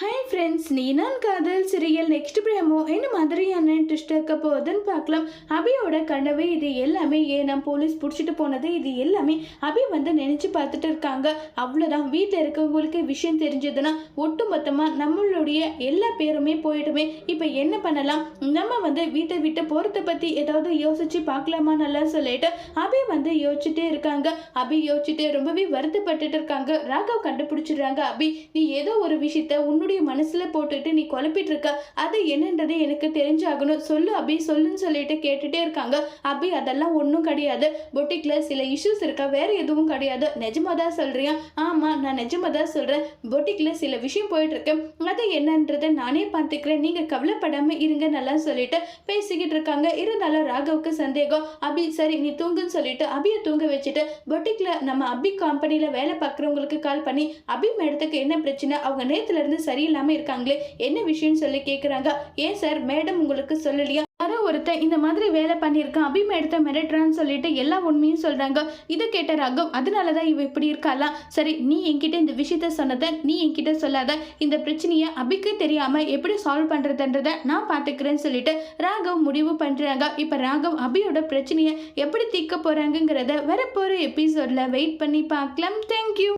Hi friends, நீ நான் காதல் சீரியல் நெக்ஸ்ட் பிரேமோ என்ன மாதிரியான ட்விஸ்ட் இருக்க போகுதுன்னு பார்க்கலாம். அபியோட கனவு இது எல்லாமே ஏன்னா போலீஸ் பிடிச்சிட்டு போனது இது எல்லாமே அபி வந்து நினச்சி பார்த்துட்டு இருக்காங்க. அவ்வளோதான், வீட்டில் இருக்கவங்களுக்கு விஷயம் தெரிஞ்சதுன்னா ஒட்டு மொத்தமாக நம்மளுடைய எல்லா பேருமே போயிடுமே. இப்போ என்ன பண்ணலாம், நம்ம வந்து வீட்டை விட்டு போகிறத பற்றி ஏதாவது யோசிச்சு பார்க்கலாமா நல்லா சொல்லிட்டு அபி வந்து யோசிச்சுட்டே இருக்காங்க. அபி யோசிச்சுட்டு ரொம்பவே வருத்தப்பட்டுட்டு இருக்காங்க. ராகவ் கண்டுபிடிச்சிடுறாங்க. அபி, நீ ஏதோ ஒரு விஷயத்த உன்னுடைய மனசுல போட்டுட்டு நீ குழப்பிட்டு இருக்க, அது என்னன்றது எனக்கு தெரிஞ்சாகணும், சொல்லு அபி சொல்லுன்னு சொல்லிட்டு கேட்டுட்டே இருக்காங்க. அபி, அதெல்லாம் ஒன்றும் கிடையாது, பொட்டிக்ல சில இஷ்யூஸ் இருக்கா, வேற எதுவும் கிடையாது. நிஜமாதான் சொல்றியா? ஆமா, நான் நிஜமாதான் சொல்றேன். பொட்டிக்ல சில விஷயம் போயிட்டு இருக்கு, அது என்னன்றதை நானே பார்த்துக்கிறேன், நீங்க கவலைப்படாம இருங்க நல்லா சொல்லிட்டு பேசிக்கிட்டு இருக்காங்க. இருந்தாலும் ராகவுக்கு சந்தேகம். அபி, சரி நீ தூங்குன்னு சொல்லிட்டு அபியை தூங்க வச்சுட்டு பொட்டிக்ல நம்ம அபி கம்பெனியில வேலை பார்க்குறவங்களுக்கு கால் பண்ணி அபி மேடத்துக்கு என்ன பிரச்சனை, அவங்க நேத்துல இருந்து சரியில்லாம இருக்காங்களே, என்ன விஷயம்னு சொல்லி கேட்குறாங்க. ஏன் சார், மேடம் உங்களுக்கு சொல்லலையா? யாரோ ஒருத்தன் இந்த மாதிரி வேலை பண்ணியிருக்கான், அபி மேடத்தை மிரட்டுறான்னு சொல்லிட்டு எல்லா உண்மையும் சொல்றாங்க. இதை கேட்ட ராகவ், அதனாலதான் இவ இப்படி இருக்காலாம். சரி, நீ என்கிட்ட இந்த விஷயத்த சொன்னதை நீ என்கிட்ட சொல்லாத, இந்த பிரச்சனையை அபிக்கு தெரியாம எப்படி சால்வ் பண்றதுன்றத நான் பாத்துக்கிறேன்னு சொல்லிட்டு ராகவ் முடிவு பண்றாங்க. இப்ப ராகவ் அபியோட பிரச்சனையை எப்படி தீர்க்க போறாங்கிறத வரப்போற எபிசோட்ல வெயிட் பண்ணி பார்க்கலாம். தேங்க்யூ.